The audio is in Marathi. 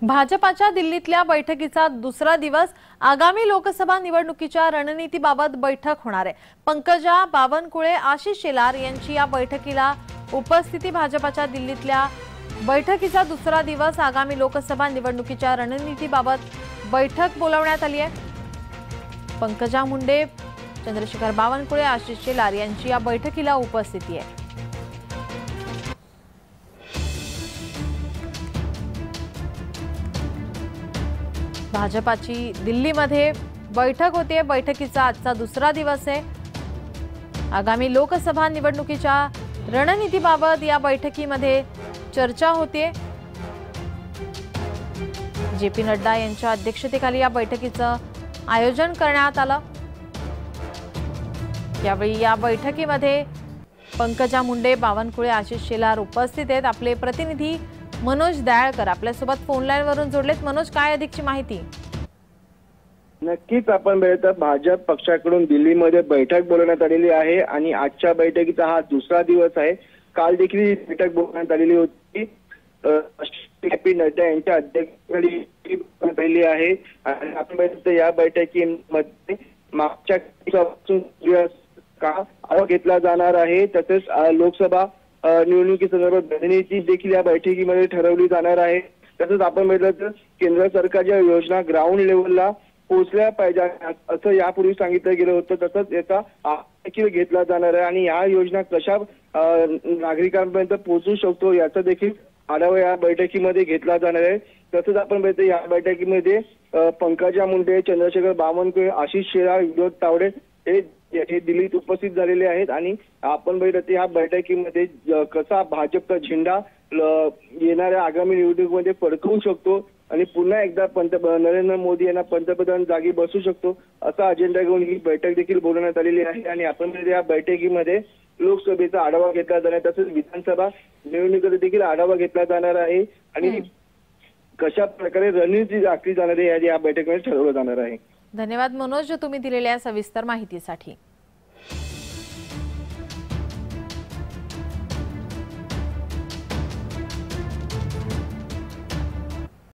भाजपाच्या दिल्लीतल्या बैठकीचा दुसरा दिवस आगामी लोकसभा निवडणुकीच्या रणनीतीबाबत बैठक होणार आहे। पंकजा बावनकुळे, आशिष शेलार यांची या बैठकीला उपस्थिती। भाजपाच्या दिल्लीतल्या बैठकीचा दुसरा दिवस आगामी लोकसभा निवडणुकीच्या रणनीतीबाबत बैठक बोलावण्यात आली आहे। पंकजा मुंडे, चंद्रशेखर बावनकुळे, आशिष शेलार यांची या बैठकीला उपस्थिती आहे। भाजपाची दिल्लीमध्ये बैठक होते। बैठकीचा आजचा दुसरा दिवस आहे। आगामी लोकसभा निवडणुकीच्या रणनीतीबाबत या बैठकीमध्ये चर्चा होते। जे.पी. नड्डा यांच्या अध्यक्षतेखाली या बैठकीचं आयोजन करण्यात आलं। यावेळी या बैठकीमध्ये पंकजा मुंडे, बावनकुळे, आशिष शेलार उपस्थित आहेत। आपले प्रतिनिधी मनोज दयाळकर आपल्यासोबत फोन लाईन वरून जोडलेत। मनोज, काय अधिकची माहिती? नक्कीच आपण बघितलं भाजप पक्षाकडून दिल्लीमध्ये बैठक बोलवण्यात आलेली आहे आणि आजच्या बैठकीचा हा दुसरा दिवस आहे। काल देखील बैठक बोलवण्यात आलेली होती। जे.पी. नड्डा यांच्या अध्यक्षतेखाली पहिली आहे आणि आपण बघितलं या बैठकीमध्ये मागच्या का आढावा घेतला जाणार आहे। तसेच लोकसभा निवडणुकीसंदर्भात रणनीती देखील या बैठकीमध्ये ठरवली जाणार आहे। तसंच आपण बघितलं तर केंद्र सरकारच्या योजना ग्राउंड लेवलला पोहोचल्या पाहिजे असं यापूर्वी सांगितलं गेलं होतं। तसंच याचा देखील घेतला जाणार आहे आणि या योजना कशा नागरिकांपर्यंत पोहोचू शकतो याचा देखील आढावा या बैठकीमध्ये घेतला जाणार आहे। तसंच आपण बघितलं या बैठकीमध्ये पंकजा मुंडे, चंद्रशेखर बावनकुळे, आशिष शेलार, विनोद तावडे हे दिल्लीत उपस्थित झालेले आहेत आणि आपण बघितलं या बैठकीमध्ये कसा भाजपचा झेंडा येणाऱ्या आगामी निवडणुकीमध्ये फडकवू शकतो आणि पुन्हा एकदा नरेंद्र मोदी यांना पंतप्रधान जागी बसू शकतो असा अजेंडा घेऊन ही बैठक देखील बोलवण्यात आलेली आहे। आणि आपण या बैठकीमध्ये लोकसभेचा आढावा घेतला जाणार आहे, तसेच विधानसभा निवडणुकीचा देखील आढावा घेतला जाणार आहे आणि कशा प्रकारे रणनीती आखली जाणार आहे या बैठकीमध्ये ठरवलं जाणार आहे। धन्यवाद मनोज, तुम्ही दिलेल्या सविस्तर माहितीसाठी।